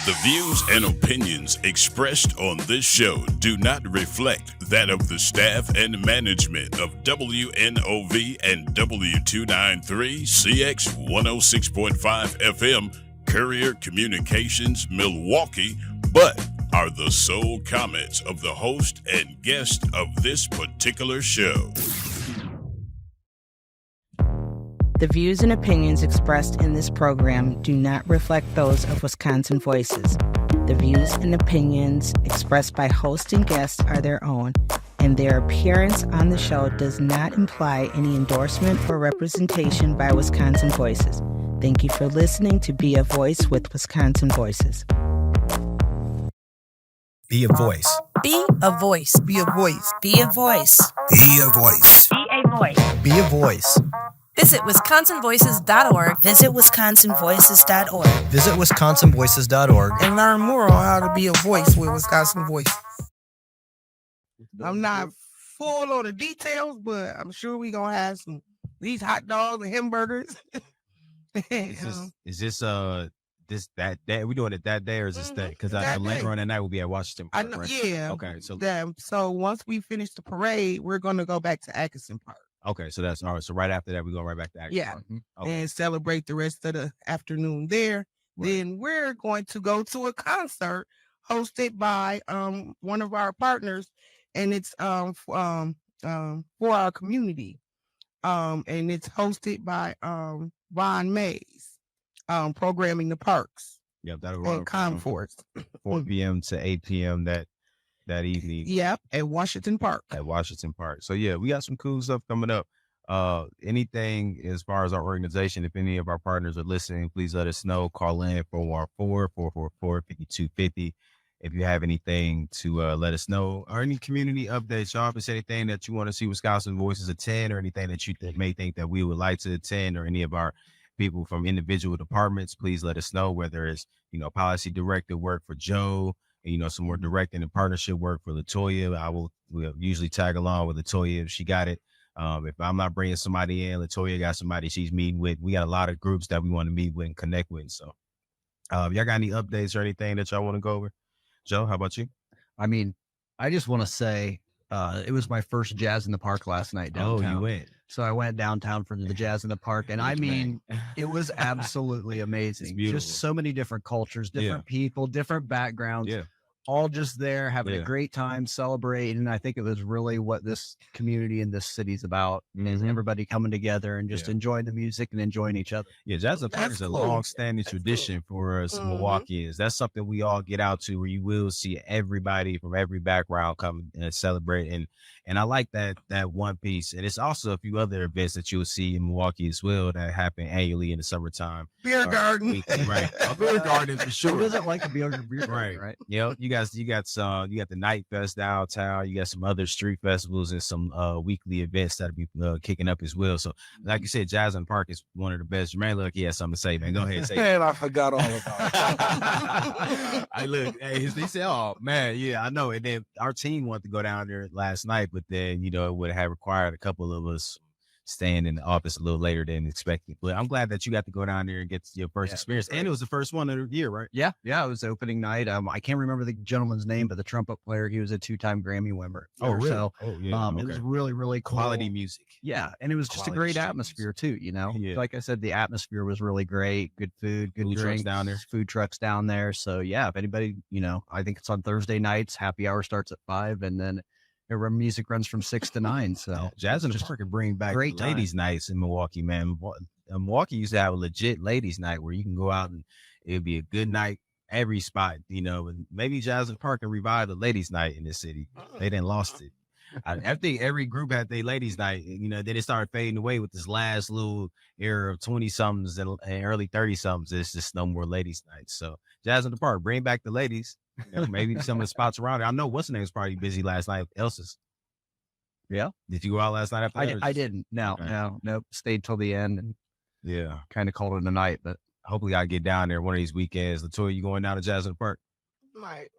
The views and opinions expressed on this show do not reflect that of the staff and management of WNOV and W293 CX 106.5 FM Courier Communications Milwaukee, but are the sole comments of the host and guest of this particular show. The views and opinions expressed in this program do not reflect those of Wisconsin Voices. The views and opinions expressed by host and guests are their own, and their appearance on the show does not imply any endorsement or representation by Wisconsin Voices. Thank you for listening to Be a Voice with Wisconsin Voices. Be a voice. Be a voice. Be a voice. Be a voice. Be a voice. Be a voice. Be a voice. Visit wisconsinvoices.org. Visit wisconsinvoices.org. Visit wisconsinvoices.org And learn more on how to be a voice with Wisconsin Voices. I'm not full on the details, but I'm sure we're going to have these hot dogs and hamburgers. Is this that day? We doing it that day or is this day? Because later on that night we'll be at Washington Park. I know, right? yeah. Okay, so once we finish the parade, we're going to go back to Atkinson Park. Okay, so that's all right. So right after that, we go right back to Atkinson Park. Okay. And celebrate the rest of the afternoon there. Right. Then we're going to go to a concert hosted by one of our partners, and it's for our community. And it's hosted by Ron Mays, programming the parks. Yep, that'll And run from Comforts. 4 p.m. to 8 p.m. that evening. Yep, at Washington Park. At Washington Park. So yeah, we got some cool stuff coming up. Anything as far as our organization, if any of our partners are listening, please let us know. Call in 414-444-5250 if you have anything to let us know, or any community updates. Y'all, if it's anything that you want to see Wisconsin Voices attend, or anything that you may think that we would like to attend, or any of our people from individual departments, please let us know. Whether it's policy director work for Joe, and some more directing and partnership work for Latoya. We'll usually tag along with Latoya if she got it. If I'm not bringing somebody in, Latoya got somebody she's meeting with. We got a lot of groups that we want to meet with and connect with. So y'all got any updates or anything that y'all want to go over? Joe, how about you? I mean, I just want to say it was my first Jazz in the Park last night downtown. Oh, you went. So I went downtown for the Jazz in the Park, and I mean, it was absolutely amazing. Just so many different cultures, different people, different backgrounds. Yeah. All just there having a great time celebrating. And I think it was really what this community in this city's about, is everybody coming together and just enjoying the music and enjoying each other. Yeah, Jazz in the Park is a long-standing tradition for us Milwaukeeans. That's something we all get out to, where you will see everybody from every background come and celebrate. And I like that one piece. And it's also a few other events that you'll see in Milwaukee as well that happen annually in the summertime. Beer garden. Right. A beer garden for sure. Who doesn't like a beer garden, right? You got the Night Fest downtown. You got some other street festivals and some weekly events that'll be kicking up as well. So, like you said, Jazz in the Park is one of the best. Jermaine, look, he has something to say, man. Go ahead and say it. Man, I forgot all about it. I look, he said, oh, man, yeah, I know. And then our team wanted to go down there last night, but then, it would have required a couple of us staying in the office a little later than expected. But I'm glad that you got to go down there and get your first experience. And it was the first one of the year, right? Yeah. It was opening night. I can't remember the gentleman's name, but the trumpet player, he was a 2-time Grammy winner. Oh, really? So, It was really, really cool. Quality music. Yeah. And it was just a great atmosphere too, Yeah. Like I said, the atmosphere was really great. Good food, good Food trucks drinks down there. Food trucks down there. So yeah, if anybody, I think it's on Thursday nights, happy hour starts at 5, and then music runs from 6 to 9. So Jazz in the Park can bring back great ladies' nights in Milwaukee, man. Milwaukee used to have a legit ladies' night where you can go out and it'd be a good night every spot, and maybe Jazz in the Park can revive the ladies' night in this city. They didn't lost it. I think every group had their ladies' night, then it started fading away with this last little era of 20-somethings and early 30-somethings. It's just no more ladies' nights. So Jazz in the Park, bring back the ladies. Maybe some of the spots around it. I know what's the name was probably busy last night. Elsa's. Yeah. Did you go out last night after that? I didn't. No, nope. Stayed till the end and kind of called it a night. But hopefully I get down there one of these weekends. Latoya, you going down to Jazz in the Park? Might.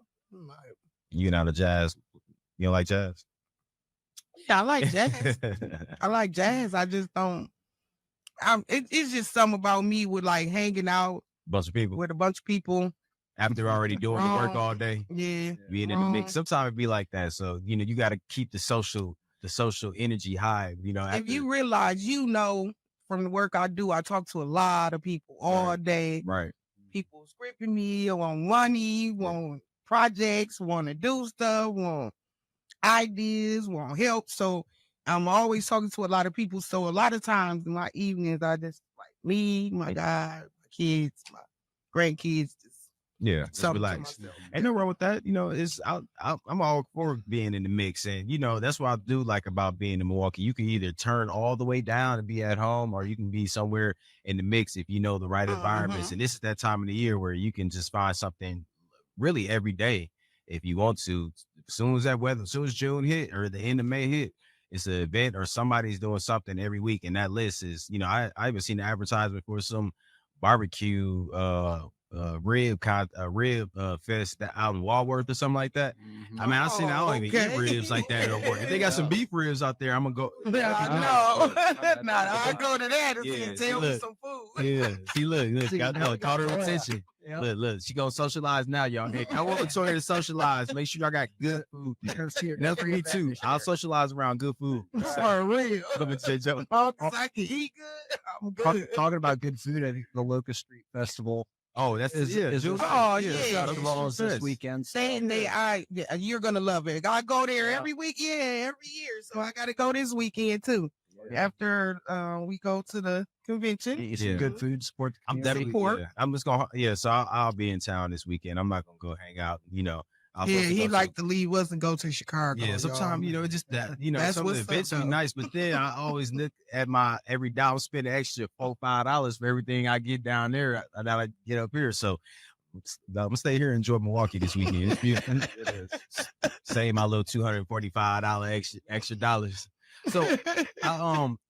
You down to Jazz? You don't like jazz? Yeah, I like jazz. I like jazz. I just don't. It's just something about me with like hanging out bunch of people with a bunch of people after already doing the work Wrong. all day, Yeah. being in the mix. Sometimes it be like that. So, you got to keep the social energy high, If after, you realize, from the work I do, I talk to a lot of people all day. right. People scripting me, want money, want projects, want to do stuff, want ideas, want help. So I'm always talking to a lot of people. So a lot of times in my evenings, I just like me, my guy, my kids, my grandkids, just Yeah, just something to relax. myself. Ain't no wrong with that. I'm all for being in the mix, and that's what I do like about being in Milwaukee. You can either turn all the way down and be at home, or you can be somewhere in the mix if you know the right environments. And this is that time of the year where you can just find something really every day if you want to. As soon as June hit or the end of May hit, it's an event or somebody's doing something every week, and that list is, I even seen the advertisement for some barbecue rib fest out in Walworth or something like that. I mean, I seen I don't even eat ribs like that no more. If they got some beef ribs out there, I'm gonna go. Yeah, I know. Nah, I go to that and Yeah, tell me look. some food. Yeah, see, look, See, got caught her attention. Yeah. Look, she gonna socialize now, y'all. Hey, I want Latoya to socialize. Make sure y'all got good food. That's for me too. I'll socialize around good food. For real. Let me tell you. I can eat good. I'm good. Talking about good food, I think the Locust Street Festival Oh, that's is June. Oh, yeah. this Yes. weekend. Saying you're gonna love it. I go there every weekend, every year. So I gotta go this weekend too. After we go to the convention. Eat Yeah. some good food, support the I'm community. definitely. Yeah, I'm just gonna. So I'll be in town this weekend. I'm not gonna go hang out. I'll Yeah, supposed to he go like to leave us and go to Chicago. Yeah, sometimes y'all. it's just that That's some of the what's up, events be though. nice, but then I always look at my every dollar, spend an extra $4-5 for everything I get down there that I get up here. So I'm gonna stay here and enjoy Milwaukee this weekend. It's beautiful. Save my little $245 extra dollars. So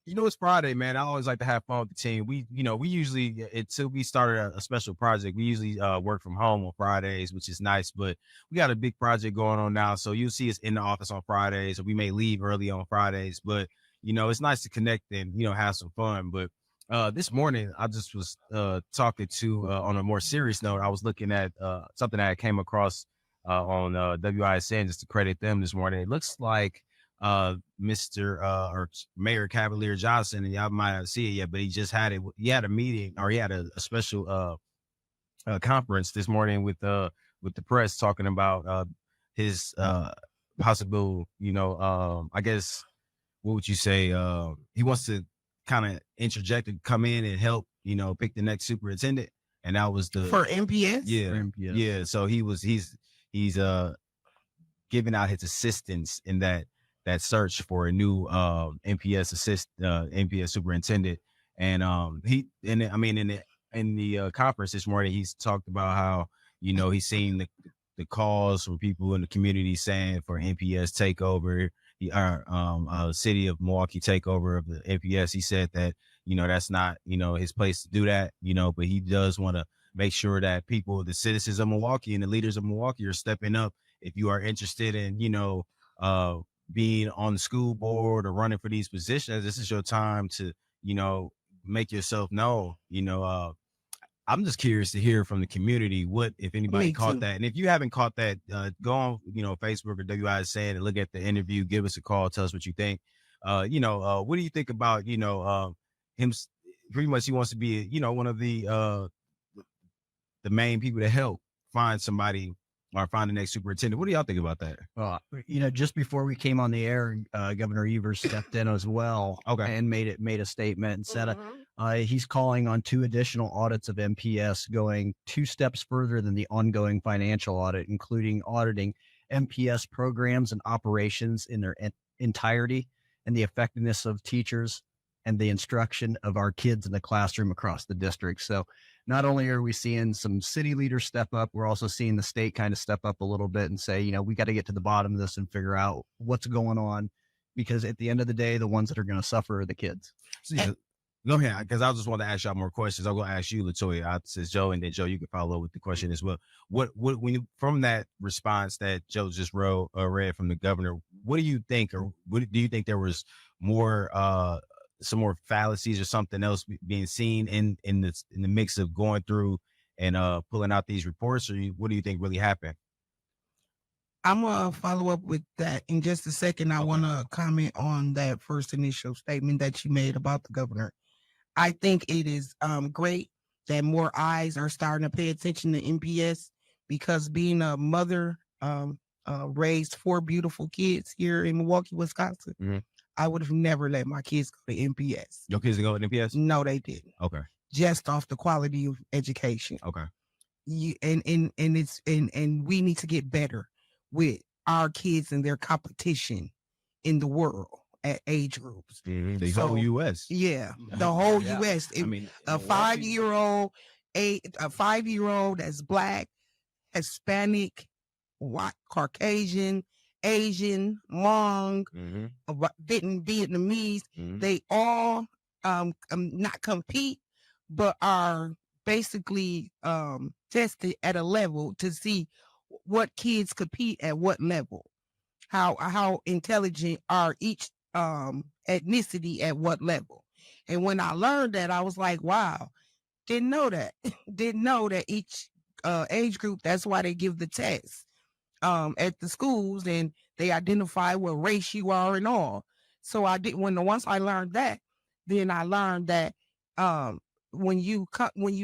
it's Friday, man. I always like to have fun with the team. We usually, until we started a special project, we usually work from home on Fridays, which is nice, but we got a big project going on now. So you'll see us in the office on Fridays, or we may leave early on Fridays, but it's nice to connect and, have some fun. But this morning I just was talking to, on a more serious note, I was looking at something that I came across on WISN, just to credit them this morning. It looks like Mr. Or Mayor Cavalier Johnson, and y'all might not see it yet, but he just had it. He had a meeting, or he had a special conference this morning with the press, talking about his possible, I guess, what would you say? He wants to kind of interject and come in and help, pick the next superintendent, and that was For MPS? yeah. So he's giving out his assistance in that search for a new MPS superintendent. And in the conference this morning, he's talked about how, he's seen the calls from people in the community saying for MPS takeover, city of Milwaukee takeover of the MPS. He said that, that's not, his place to do that, but he does want to make sure that people, the citizens of Milwaukee and the leaders of Milwaukee, are stepping up. If you are interested in, being on the school board or running for these positions, this is your time to, make yourself known. I'm just curious to hear from the community if anybody caught that. And if you haven't caught that, go on, Facebook or WISN and look at the interview. Give us a call. Tell us what you think. What do you think about, him? Pretty much, he wants to be, one of the main people to help find somebody or find the next superintendent. What do y'all think about that? Just before we came on the air, Governor Evers stepped in as well. Okay. And made a statement and said he's calling on 2 additional audits of MPS, going 2 steps further than the ongoing financial audit, including auditing MPS programs and operations in their entirety, and the effectiveness of teachers and the instruction of our kids in the classroom across the district. So not only are we seeing some city leaders step up, we're also seeing the state kind of step up a little bit and say, we got to get to the bottom of this and figure out what's going on, because at the end of the day, the ones that are going to suffer are the kids. So, go ahead, because I just want to ask y'all more questions. I'm going to ask you, Latoya. Says Joe, and then Joe, you can follow up with the question as well. What when you, from that response that Joe just read from the governor, what do you think, or what do you think there was more some more fallacies or something else being seen in the mix of going through and pulling out these reports, or what do you think really happened? I'm gonna follow up with that in just a second. I want to comment on that first initial statement that you made about the governor. I think it is great that more eyes are starting to pay attention to MPS, because being a mother, raised 4 beautiful kids here in Milwaukee, Wisconsin, Mhm. I would have never let my kids go to MPS. Your kids go to MPS? No, they didn't. Okay. Just off the quality of education. Okay. And we need to get better with our kids and their competition in the world at age groups. The So, whole U.S. Yeah, the whole Yeah. U.S. I mean, A Milwaukee- 5-year-old that's Black, Hispanic, white, Caucasian, Asian, Hmong, Vietnamese, they all not compete, but are basically tested at a level to see what kids compete at what level, how intelligent are each ethnicity at what level. And when I learned that, I was like, wow, didn't know that. Didn't know that each age group, that's why they give the test at the schools, and they identify what race you are and all. So once I learned that, then I learned that when you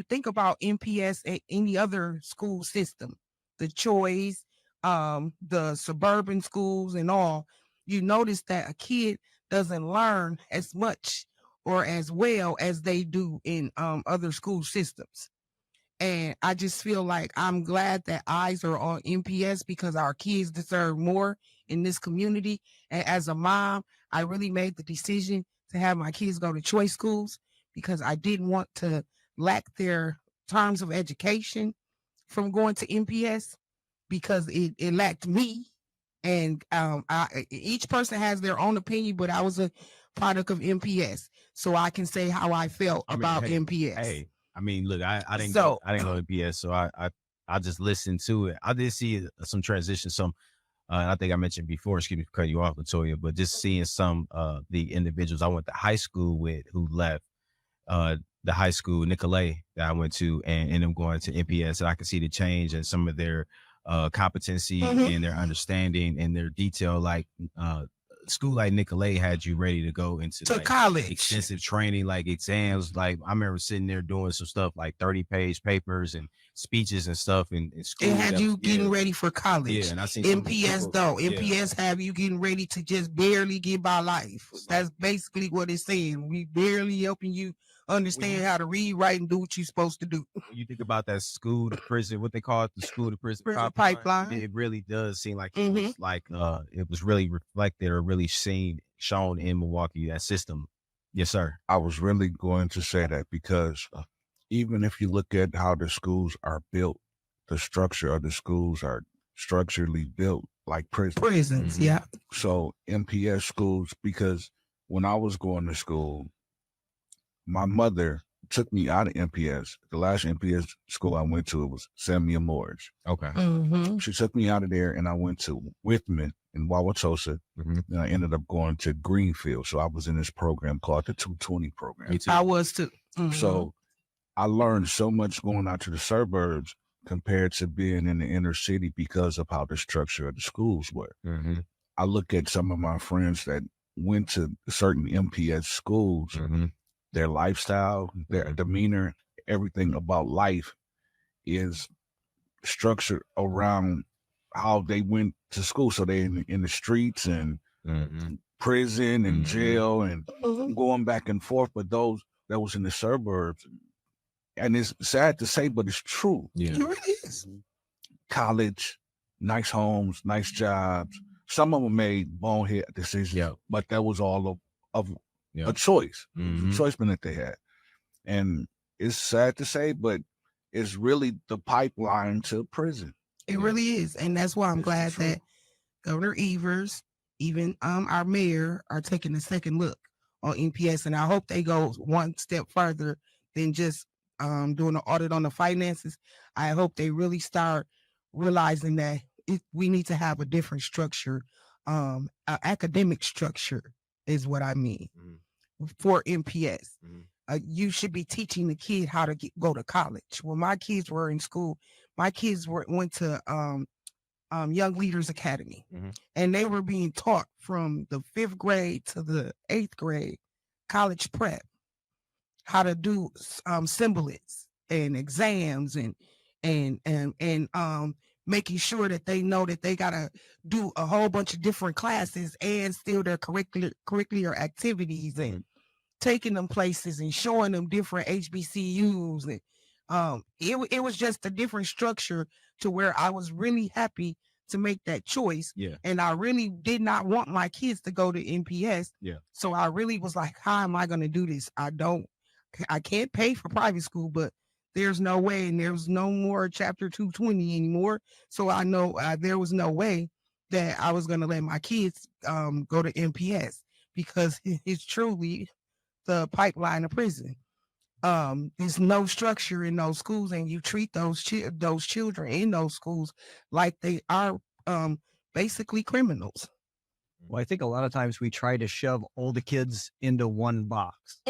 think about MPS at any other school system, the choice, the suburban schools and all, you notice that a kid doesn't learn as much or as well as they do in other school systems. And I just feel like I'm glad that eyes are on MPS, because our kids deserve more in this community. And as a mom, I really made the decision to have my kids go to choice schools, because I didn't want to lack their terms of education from going to MPS, because it lacked me. And each person has their own opinion, but I was a product of MPS, so I can say how I felt about MPS. Hey, I mean, look, I didn't So- go to MPS, so I just listened to it. I did see some transition, I think I mentioned before, excuse me for cutting you off, Latoya, but just seeing some the individuals I went to high school with who left the high school, Nicolay, that I went to, and them going to MPS, and I could see the change in some of their competency and their understanding and their detail. Like school like Nicolay had you ready to go into To like, college. extensive training, like exams. Like I remember sitting there doing some stuff like 30-page papers and speeches and stuff in school. It had that- you getting ready for college. Yeah, and I seen some MPS people- though, yeah. MPS have you getting ready to just barely get by life. That's basically what it's saying. We barely helping you understand how to read, write, and do what you're supposed to do. When you think about that school to prison, what they call it, the school to prison Prison pipeline. it really does seem like Mhm. it was like it was really reflected or really shown in Milwaukee, that system. Yes, sir. I was really going to say that because even if you look at how the schools are built, the structure of the schools are structurally built like prisons. Prisons, Mhm. yeah. So MPS schools, because when I was going to school, my mother took me out of MPS. The last MPS school I went to, it was Samuel Morris. Okay. Mm-hmm. She took me out of there, and I went to Whitman in Wauwatosa, Mhm. and I ended up going to Greenfield. So I was in this program called the 220 program. Me too. I was too. Mhm. So I learned so much going out to the suburbs compared to being in the inner city because of how the structure of the schools were. Mhm. I look at some of my friends that went to certain MPS schools, Mhm. their lifestyle, their demeanor, everything about life is structured around how they went to school. So they in the streets and Mhm. prison and Mhm. jail and Mhm. going back and forth. But those that was in the suburbs, and it's sad to say, but it's true. Yeah. It really is. College, nice homes, nice jobs. Some of them made bonehead decisions, Yeah. but that was all of Yeah. a choice, Mhm. choiceman that they had. And it's sad to say, but it's really the pipeline to prison. It really is. And that's why I'm It's glad true. that Governor Evers, even our mayor, are taking a second look on MPS. And I hope they go one step further than just doing an audit on the finances. I hope they really start realizing that we need to have a different structure, academic structure is what I mean Mhm. for MPS. Mhm. you should be teaching the kid how to go to college. When my kids were in school, my kids went to Young Leaders Academy, and they were being taught from the 5th grade to the 8th grade college prep how to do symbolics and exams and making sure that they know that they gotta do a whole bunch of different classes and still their curricular activities and taking them places and showing them different HBCUs. And it was just a different structure to where I was really happy to make that choice. Yeah. And I really did not want my kids to go to NPS. Yeah. So I really was like, how am I going to do this? I can't pay for private school, but there's no way. And there's no more chapter 220 anymore. So I know there was no way that I was going to let my kids go to NPS, because it's truly the pipeline of prison. There's no structure in those schools, and you treat those children in those schools like they are basically criminals. Well, I think a lot of times we try to shove all the kids into one box.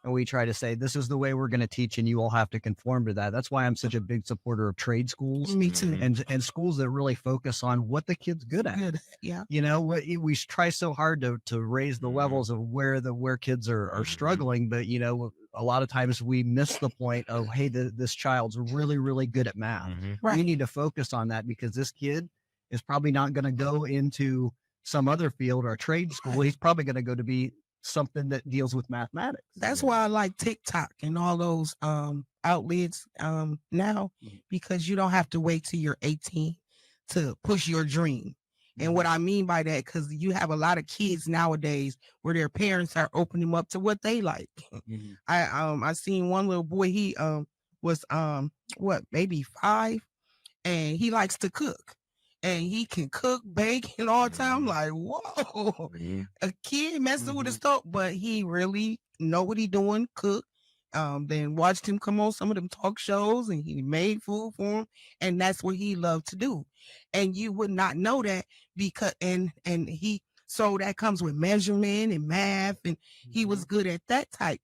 And we try to say, this is the way we're going to teach, and you all have to conform to that. That's why I'm such a big supporter of trade schools. Me too. And schools that really focus on what the kid's good at. Yeah. You know, we try so hard to raise the levels of where kids are struggling. But, you know, a lot of times we miss the point of, hey, this child's really, really good at math. Right. We need to focus on that, because this kid is probably not going to go into some other field or a trade school. He's probably going to go to be something that deals with mathematics. That's why I like TikTok and all those outlets now, because you don't have to wait till you're 18 to push your dream. And what I mean by that, because you have a lot of kids nowadays where their parents are opening them up to what they like. I seen one little boy, he was maybe 5, and he likes to cook. And he can cook, bake, and all the time. I'm like, whoa, a kid messing with the stove, but he really know what he doing, cook. Then watched him come on some of them talk shows, and he made food for him, and that's what he loved to do. And you would not know that, because so that comes with measurement and math, and he was good at that type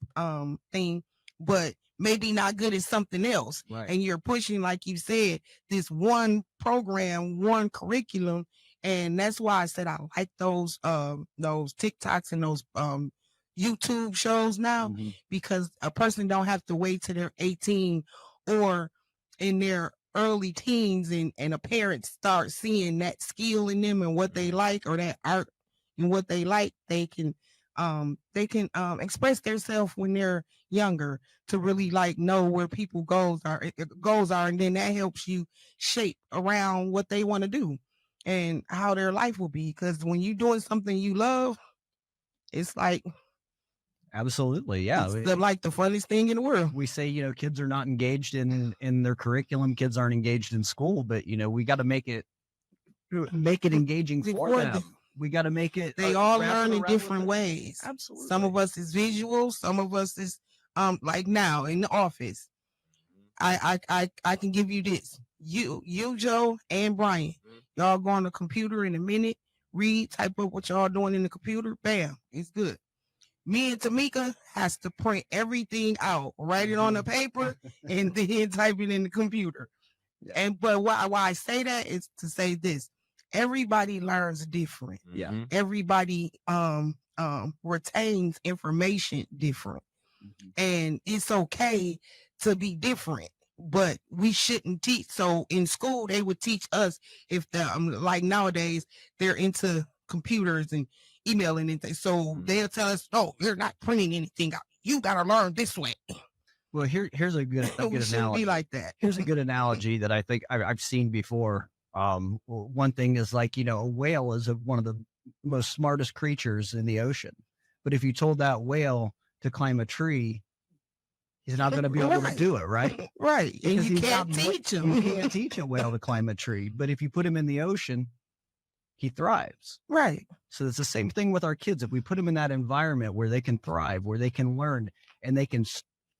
thing, but maybe not good at something else. Right. And you're pushing, like you said, this one program, one curriculum. And that's why I said I like those TikToks and those YouTube shows now, because a person don't have to wait till they're 18 or in their early teens, and a parent start seeing that skill in them and what they like, or that art and what they like. They can express themselves when they're younger, to really like know where people goals are, and then that helps you shape around what they want to do and how their life will be. Because when you're doing something you love, it's like, absolutely, yeah, it's like the funniest thing in the world. We say, you know, kids are not engaged in their curriculum, kids aren't engaged in school, but you know, we got to make it engaging for them. We got to make it. They all learn in different ways. Absolutely. Some of us is visual. Some of us is like now in the office. I can give you this. You Joe and Brian, y'all go on the computer in a minute, read, type up what y'all doing in the computer. Bam, it's good. Me and Tamika has to print everything out, write it on the paper, and then type it in the computer. But why I say that is to say this. Everybody learns different. Yeah. Everybody retains information different. And it's okay to be different, but we shouldn't teach. So in school, they would teach us, if like nowadays they're into computers and emailing and things. So they'll tell us, no, you're not printing anything out. You got to learn this way. Well, here's a good analogy. Be like that. Here's a good analogy that I think I've seen before. One thing is, like, you know, a whale is one of the most smartest creatures in the ocean. But if you told that whale to climb a tree, he's not going to be able to do it, right? Right. And Because you can't teach him. You can't teach a whale to climb a tree. But if you put him in the ocean, he thrives. Right. So it's the same thing with our kids. If we put them in that environment where they can thrive, where they can learn, and they can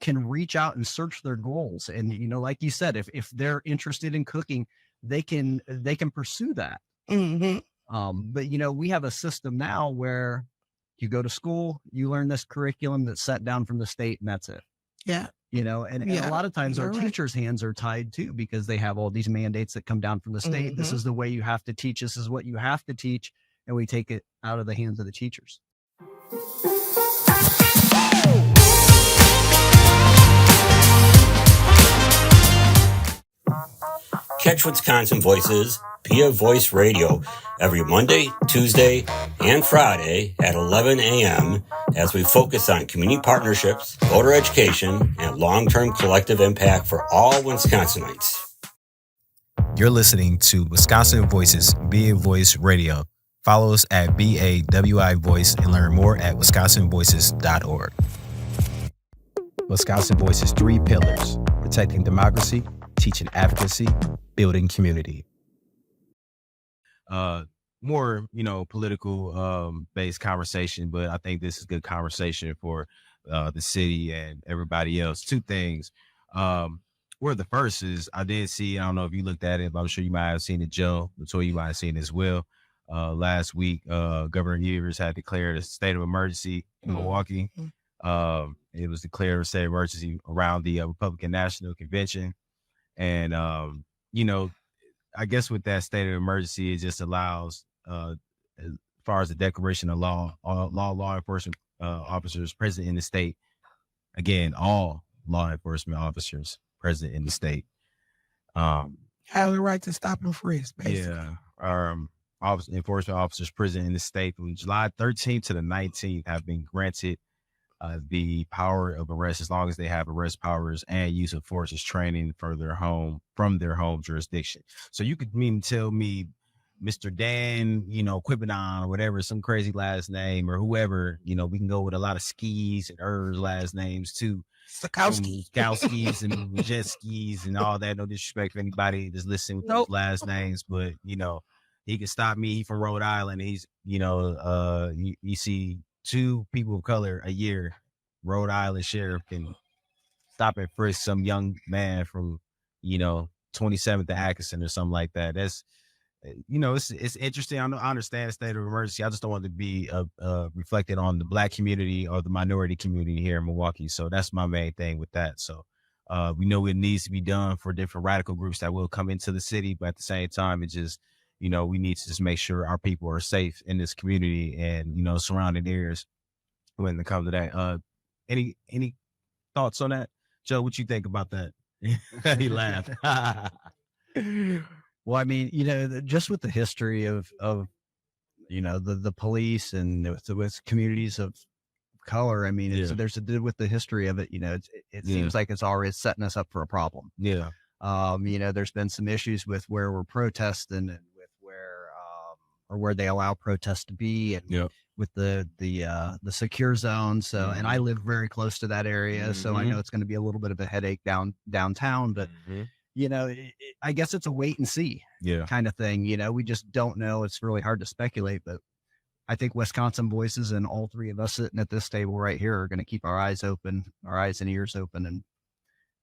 reach out and search their goals. And, you know, like you said, if they're interested in cooking, they can pursue that. But, you know, we have a system now where You go to school, you learn this curriculum that's set down from the state, and that's it. Yeah. You know, and a lot of times our you're right. teachers' hands are tied too, because they have all these mandates that come down from the state. This is the way you have to teach. This is what you have to teach. And we take it out of the hands of the teachers. Catch Wisconsin Voices via Voice Radio every Monday, Tuesday, and Friday at 11 a.m. as we focus on community partnerships, voter education, and long-term collective impact for all Wisconsinites. You're listening to Wisconsin Voices via Voice Radio. Follow us at BAWI Voice and learn more at wisconsinvoices.org. Wisconsin Voices 3 pillars: protecting democracy, teaching advocacy, building community. More, political based conversation, but I think this is good conversation for the city and everybody else. Two things. Where the first is, I did see, I don't know if you looked at it, but I'm sure you might have seen it, Joe. So you might have seen it as well. Last week, Governor Evers had declared a state of emergency in Milwaukee. It was declared a state of emergency around the Republican National Convention. And, I guess with that state of emergency, it just allows, as far as the declaration of law enforcement officers present in the state, again, all law enforcement officers present in the state Have the right to stop and frisk, basically. Yeah. Enforcement officers present in the state from July 13th to the 19th have been granted the power of arrest as long as they have arrest powers and use of forces training from their home jurisdiction. So you could tell me Mr. Dan, Quibinon or whatever, some crazy last name, or whoever, we can go with a lot of skis and last names too. Skowskis and jet skis and all that. No disrespect for anybody that's listening with those last names, but he can stop me. He from Rhode Island. He's, you see 2 people of color a year. Rhode Island sheriff can stop and frisk some young man from, 27th to Atkinson or something like that. That's, it's interesting. I understand the state of emergency. I just don't want it to be reflected on the Black community or the minority community here in Milwaukee. So that's my main thing with that. So we know it needs to be done for different radical groups that will come into the city, but at the same time, it just, we need to just make sure our people are safe in this community and, surrounding areas when it comes to that. Any thoughts on that? Joe, what you think about that? He laughed. Well, I mean, just with the history of the police and with communities of color, I mean, with the history of it, it seems like it's already setting us up for a problem. Yeah. There's been some issues with where we're protesting and with where they allow protests to be, and with the secure zone. So, and I live very close to that area, so I know it's going to be a little bit of a headache downtown, but I guess it's a wait and see kind of thing. We just don't know. It's really hard to speculate, but I think Wisconsin Voices and all 3 of us sitting at this table right here are going to keep our eyes and ears open, and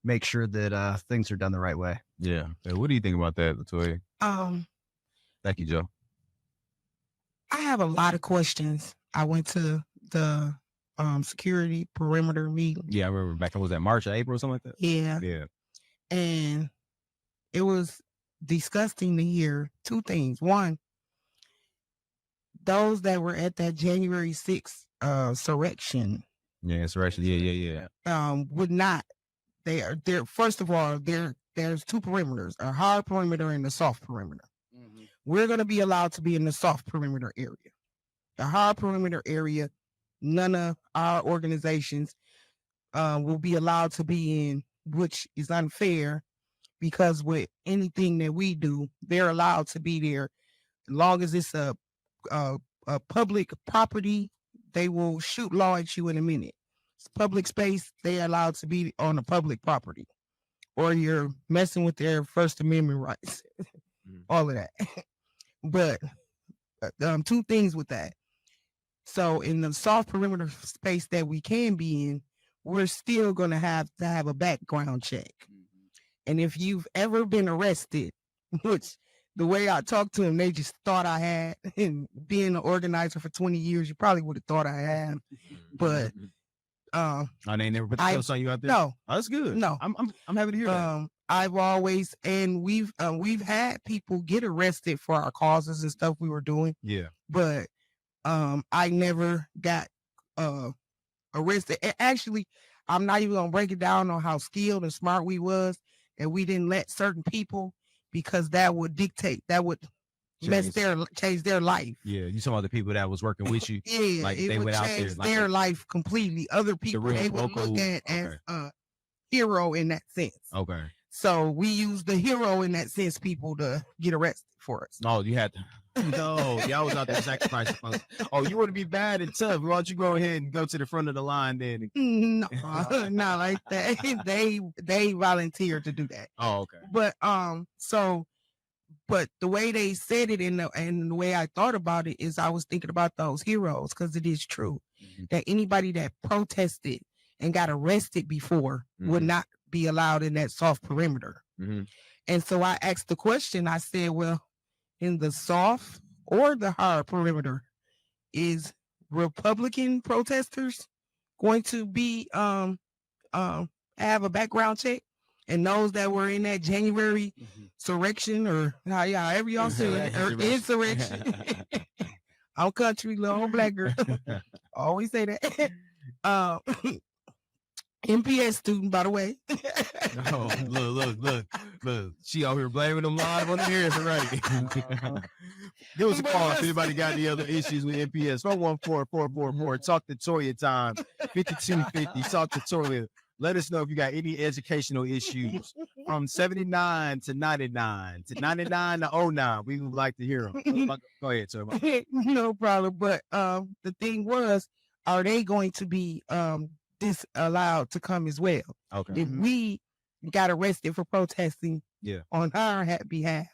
make sure that things are done the right way. Yeah. What do you think about that, Latoya? Thank you, Joe. I have a lot of questions. I went to the security perimeter meeting. Yeah, I remember back. Was that March or April or something like that? Yeah. Yeah. And it was disgusting to hear 2 things. One, those that were at that January 6th insurrection. Yeah, insurrection. Yeah. Would not. They're first of all, there's 2 perimeters, a hard perimeter and a soft perimeter. We're going to be allowed to be in the soft perimeter area. The hard perimeter area, none of our organizations will be allowed to be in, which is unfair, because with anything that we do, they're allowed to be there. As long as it's a public property, they will shoot law at you in a minute. It's public space, they're allowed to be on a public property, or you're messing with their First Amendment rights. All of that. But 2 things with that. So in the soft perimeter space that we can be in, we're still going to have a background check. And if you've ever been arrested, which the way I talked to them, they just thought I had. And being an organizer for 20 years, you probably would have thought I had. But Oh, they never put the I- cuffs on you out there? no, Oh, that's good. no. I'm happy to hear that. I've always, and we've had people get arrested for our causes and stuff we were doing, Yeah. but I never got arrested. And actually, I'm not even gonna break it down on how skilled and smart we was, and we didn't let certain people, because that would dictate, that would change their life. Yeah, you talking about the people that was working with you? Yeah, Like, it they would went out change there, like, their life completely. Other people real they would local- look at okay. as a hero in that sense. Okay. So we use the hero in that sense people to get arrested for us. No, you had to. No, y'all was out there sacrificing. Oh, you want to be bad and tough? Why don't you go ahead and go to the front of the line then? No, not like that. They volunteered to do that. Oh, okay. But but the way they said it and the way I thought about it is I was thinking about those heroes, because it is true that anybody that protested and got arrested before would not be allowed in that soft perimeter. And so I asked the question, I said, well, in the soft or the hard perimeter, is Republican protesters going to be have a background check? And those that were in that January insurrection, or however y'all say it, or insurrection. I'm country, little black girl. Always say that. MPS student, by the way. Oh, look. She out here blaming them live on the air already. Give us a call if anybody got any other issues with MPS. 414-444. Talk to Toya time. 5250. Talk to Toya. Let us know if you got any educational issues from 79 to 99 to 99 to 09. We would like to hear them. Go ahead, sir. No problem. But the thing was, are they going to be disallowed to come as well? Okay. If we got arrested for protesting on our behalf,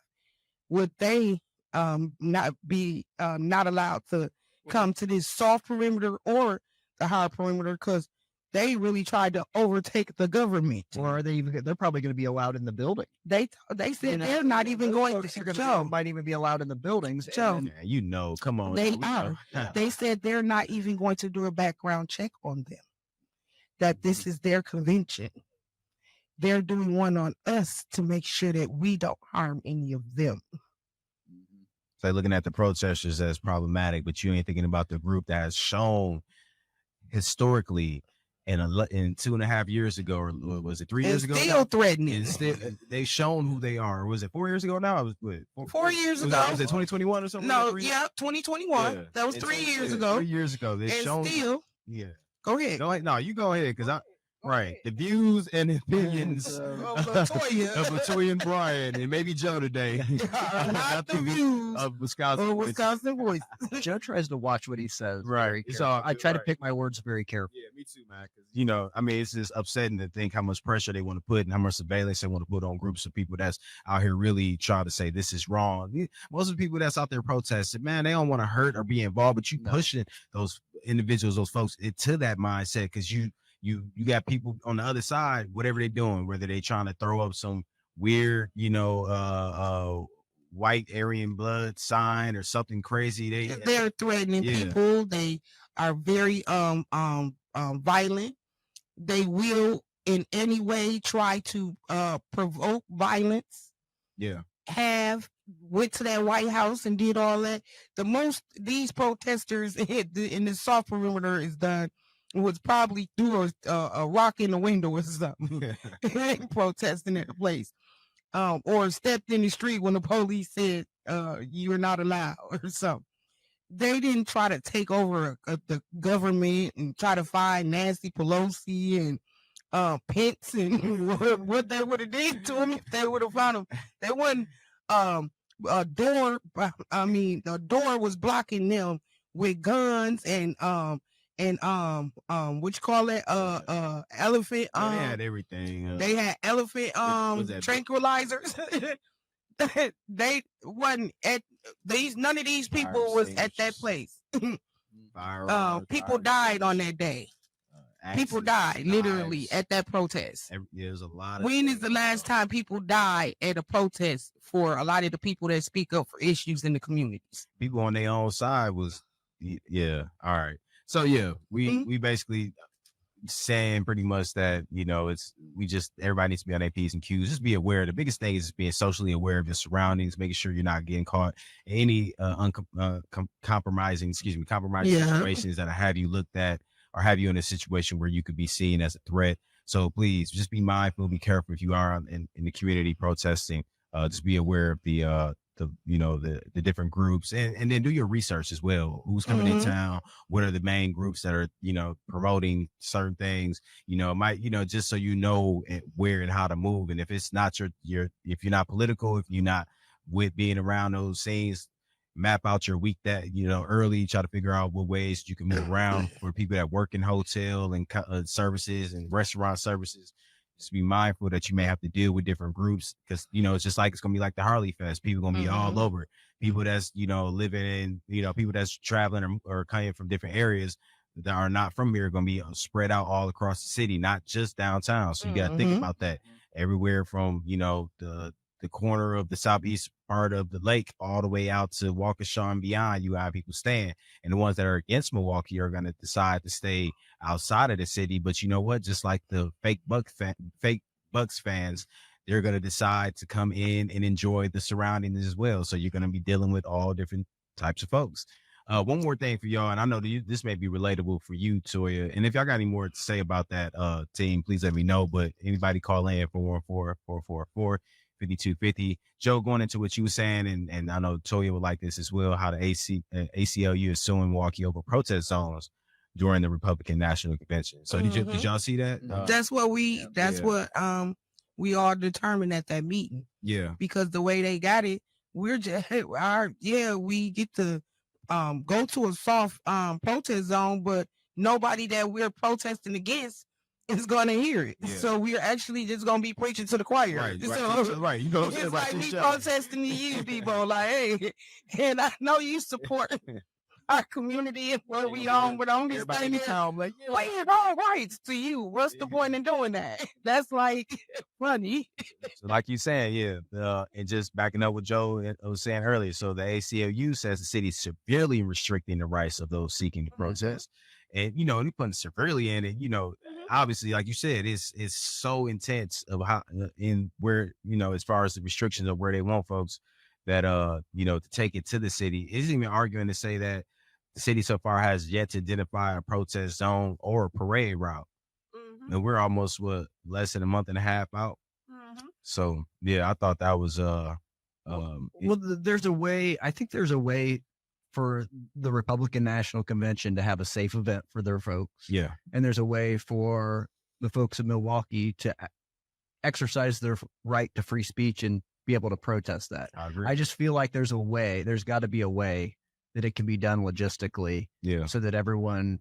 would they not be not allowed to come to this soft perimeter or the hard perimeter? Because they really tried to overtake the government. Or are they even? They're probably going to be allowed in the building. They said they're not even going to show. Might even be allowed in the buildings. Joe, Yeah, come on. they We are. know. They said they're not even going to do a background check on them. That this is their convention. They're doing one on us to make sure that we don't harm any of them. So looking at the protesters as problematic, but you ain't thinking about the group that has shown historically in 2.5 years ago, or was it 3 years ago? Still threatening. And still, they've shown who they are. Was it 4 years ago now? It was what, 4 years was ago. Was it 2021 or something? No, 2021. 2021. Yeah. That was And 3 so- years yeah, ago. 3 years ago. They've And shown. still, Yeah. go ahead. No, you go ahead, because right. The views and opinions of Latoya and Brian, and maybe Joe today. Not the views of Wisconsin. of Wisconsin Voice. Joe tries to watch what he says. Right. very It's carefully. all I try to right. pick my words very carefully. Yeah, me too, man. Because it's just upsetting to think how much pressure they want to put and how much surveillance they want to put on groups of people that's out here really trying to say this is wrong. Most of the people that's out there protesting, man, they don't want to hurt or be involved, but you pushing those individuals, those folks into that mindset, because you got people on the other side, whatever they're doing, whether they trying to throw up some weird, white Aryan blood sign or something crazy. They're threatening people. They are very violent. They will in any way try to provoke violence. Yeah. Went to that White House and did all that. The most these protesters in the soft perimeter is done was probably threw a rock in the window or something. Protesting at the place. Or stepped in the street when the police said you're not allowed or something. They didn't try to take over the government and try to find Nancy Pelosi and Pence and what they would have did to them if they would have found them. They wasn't a door. I mean, the door was blocking them with guns and what you call it? Elephant. They had everything. They had elephant tranquilizers. They wasn't at these. None of these people was at that place. People died on that day. People died literally at that protest. There's a lot of. When is the last time people died at a protest for a lot of the people that speak up for issues in the communities? People on their own side was, yeah. All right. So yeah, we basically saying pretty much that, you know, everybody needs to be on their P's and Q's. Just be aware. The biggest thing is being socially aware of your surroundings, making sure you're not getting caught in any compromising situations that have you looked at or have you in a situation where you could be seen as a threat. So please just be mindful, be careful if you are in the community protesting. Just be aware of the different groups and then do your research as well. Who's coming in town? What are the main groups that are, you know, promoting certain things? You know, just so you know where and how to move. And if it's not if you're not political, if you're not with being around those scenes, map out your week that, you know, early, try to figure out what ways you can move around for people that work in hotel and services and restaurant services. Just be mindful that you may have to deal with different groups because, you know, it's just like it's going to be like the Harley Fest. People going to be all over. People that's, you know, living in, you know, people that's traveling or coming from different areas that are not from here are going to be spread out all across the city, not just downtown. So you got to think about that everywhere from, you know, the corner of the southeast part of the lake all the way out to Waukesha and beyond. You have people staying, and the ones that are against Milwaukee are going to decide to stay outside of the city. But you know what? Just like the fake Bucks fans, they're going to decide to come in and enjoy the surroundings as well. So you're going to be dealing with all different types of folks. One more thing for y'all, and I know this may be relatable for you, Toya. And if y'all got any more to say about that team, please let me know. But anybody call in 414-444-5250. Joe, going into what you were saying, and I know Toya would like this as well, how the ACLU is suing Milwaukee over protest zones during the Republican National Convention. So did y'all see that? That's what we all determined at that meeting. Yeah. Because the way they got it, we're just we get to go to a soft protest zone, but nobody that we're protesting against is going to hear it. Yeah. So we're actually just going to be preaching to the choir. Right. So, right. You know what I'm saying? It's like me protesting to you people. Like, hey, and I know you support our community and where we on, but on this thing is like, playing all rights to you. What's the point in doing that? That's like funny. So like you saying, yeah. And just backing up what Joe was saying earlier. So the ACLU says the city is severely restricting the rights of those seeking to protest. And, you know, they putting severely in it, you know, obviously, like you said, it's so intense of how in where, you know, as far as the restrictions of where they want folks that, you know, to take it to the city. It isn't even arguing to say that the city so far has yet to identify a protest zone or a parade route. And we're almost, less than a month and a half out. So, yeah, I thought that was, there's a way, I think there's a way for the Republican National Convention to have a safe event for their folks. Yeah. And there's a way for the folks of Milwaukee to exercise their right to free speech and be able to protest that. I agree. I just feel like there's got to be a way that it can be done logistically. Yeah. So that everyone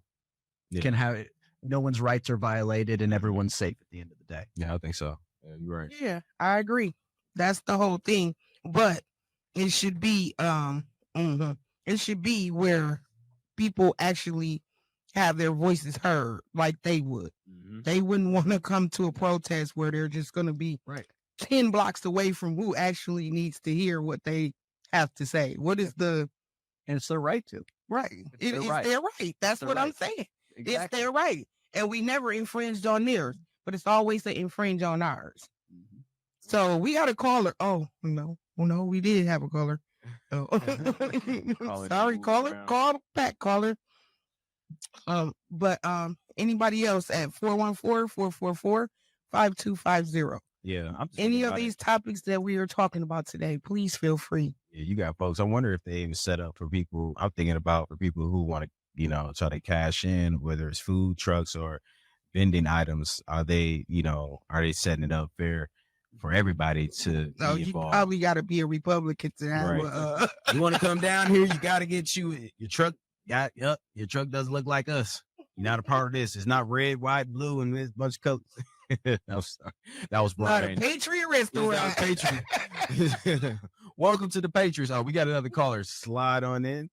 can have, no one's rights are violated and everyone's safe at the end of the day. Yeah, I think so. Yeah, you're right. Yeah, I agree. That's the whole thing. But it should be, it should be where people actually have their voices heard like they would. They wouldn't want to come to a protest where they're just going to be 10 blocks away from who actually needs to hear what they have to say. What is and it's their right to. Right. It's their right. That's what I'm saying. Exactly. It's their right. And we never infringed on theirs, but it's always an infringe on ours. So we got a caller. Oh, no, we did have a caller. Oh. Sorry, caller. Call back, caller. But anybody else at 414-444-5250. Yeah. Any of these topics that we are talking about today, please feel free. Yeah, you got folks. I wonder if they even set up for people. I'm thinking about for people who want to, you know, try to cash in, whether it's food trucks or vending items. Are they setting it up fair for everybody to be you involved? Probably got to be a Republican to have you want to come down here, you got to get your truck. Your truck doesn't look like us. You're not a part of this. It's not red, white, blue, and this bunch of colors. That was Brian. Not a Patriot restaurant. Patriot. Welcome to the Patriots. Oh, we got another caller. Slide on in.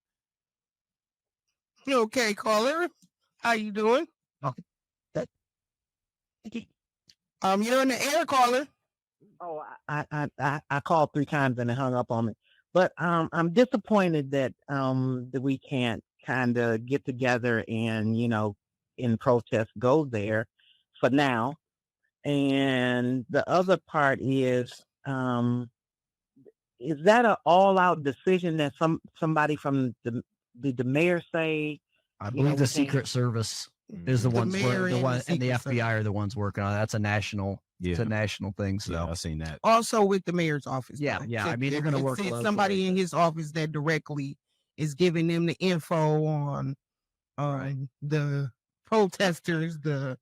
Okay, caller. How you doing? Okay. You're in the air, caller. Oh, I called 3 times and it hung up on me. But I'm disappointed that we can't kind of get together and in protest go there for now. And the other part is that an all-out decision that somebody from the mayor say? I believe the Secret Service is the ones and the FBI are the ones working on it. That's a national. Yeah. It's a national thing. So Yeah, I've seen that. Also with the mayor's office. Yeah, though. yeah. So I mean, they're going to work. it's somebody in his office that directly is giving them the info on the protesters, the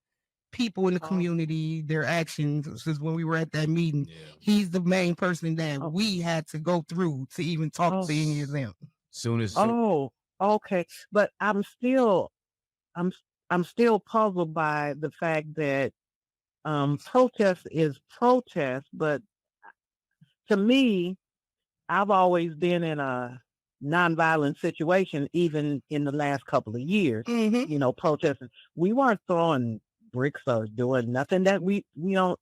people in the community, their actions. Since when we were at that meeting, he's the main person that we had to go through to even talk to any of them. Soon as Oh, okay. But I'm still puzzled by the fact that protest is protest, but to me, I've always been in a nonviolent situation, even in the last couple of years, protesting. We weren't throwing bricks or doing nothing that we don't,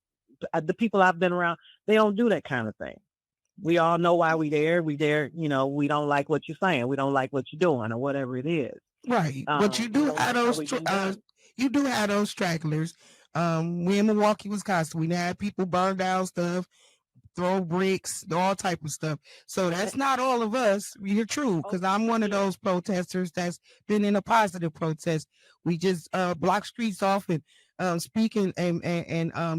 the people I've been around, they don't do that kind of thing. We all know why we there. We there, we don't like what you're saying. We don't like what you're doing or whatever it is. Right. But you do have those stragglers. We in Milwaukee, Wisconsin, we had people burn down stuff, throw bricks, all type of stuff. So that's not all of us. You're true, because I'm one of those protesters that's been in a positive protest. We just block streets off and speak and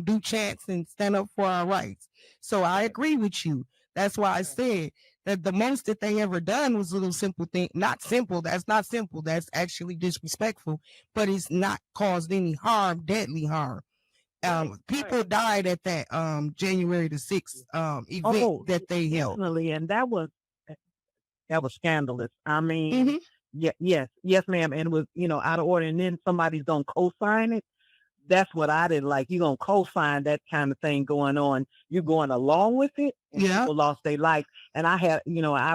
do chants and stand up for our rights. So I agree with you. That's why I said that the most that they ever done was a little simple thing. Not simple. That's not simple. That's actually disrespectful, but it's not caused any harm, deadly harm. People died at that January the 6th event that they held. Definitely, and that was scandalous. I mean, yes, ma'am, and it was out of order, and then somebody's gonna co-sign it. That's what I didn't like. You're gonna co-sign that kind of thing going on. You're going along with it. And people lost their life, and I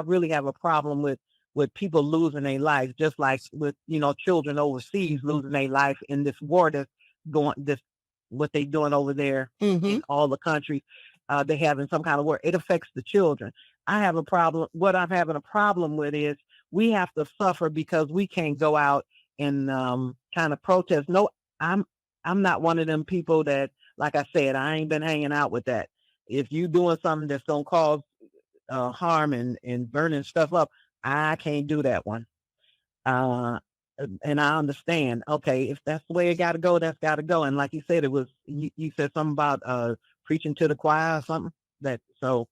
really have a problem with people losing their lives, just like with children overseas losing their life in this war that's what they doing over there in all the countries. They having some kind of war. It affects the children. I have a problem. What I'm having a problem with is we have to suffer because we can't go out and kind of protest. No, I'm not one of them people that, like I said, I ain't been hanging out with that. If you doing something that's gonna cause harm and burning stuff up, I can't do that one. And I understand. Okay, if that's the way it got to go, that's got to go. And like you said, it was you said something about preaching to the choir or something. So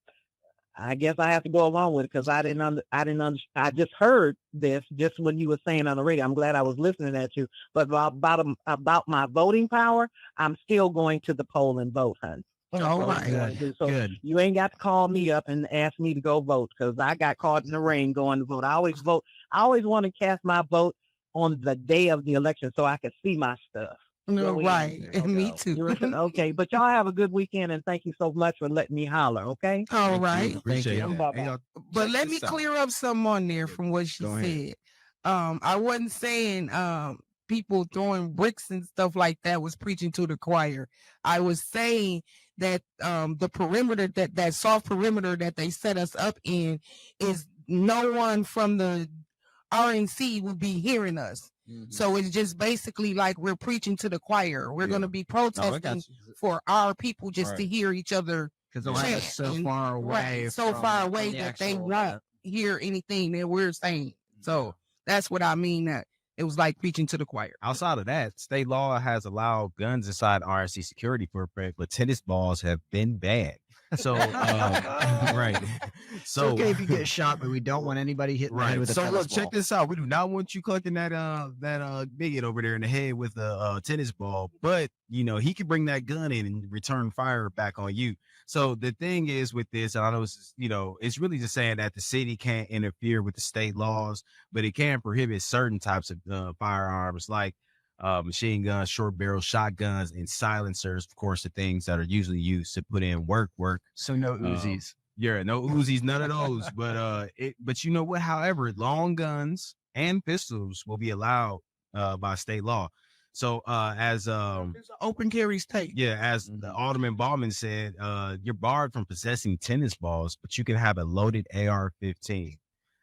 I guess I have to go along with it because I didn't understand. I just heard this just when you were saying on the radio. I'm glad I was listening at you. But about my voting power, I'm still going to the poll and vote, honey. All right. So good. You ain't got to call me up and ask me to go vote because I got caught in the rain going to vote. I always vote. I always want to cast my vote on the day of the election so I can see my stuff. No, right. And me too. Okay, but y'all have a good weekend and thank you so much for letting me holler, okay? All right. Appreciate it. But let me clear up some on there from what she said. I wasn't saying people throwing bricks and stuff like that was preaching to the choir. I was saying that the perimeter, that soft perimeter that they set us up in is no one from the RNC will be hearing us. So it's just basically like we're preaching to the choir. We're going to be protesting for our people just to hear each other. Because they're so far away. So far away that they won't hear anything that we're saying. So that's what I mean, that it was like preaching to the choir. Outside of that, state law has allowed guns inside RNC security footprint, but tennis balls have been banned. So, right. So, it's okay if you get shot, but we don't want anybody hitting the head with a tennis ball. Check this out. We do not want you collecting that bigot over there in the head with a tennis ball, but he can bring that gun in and return fire back on you. So the thing is with this, and I know it's really just saying that the city can't interfere with the state laws, but it can prohibit certain types of firearms like machine guns, short barrel shotguns, and silencers. Of course, the things that are usually used to put in work. So no Uzis. No Uzis, none of those. But you know what? However, long guns and pistols will be allowed by state law. So as There's an open carry state. yeah, as the Alderman Ballman said, you're barred from possessing tennis balls, but you can have a loaded AR-15.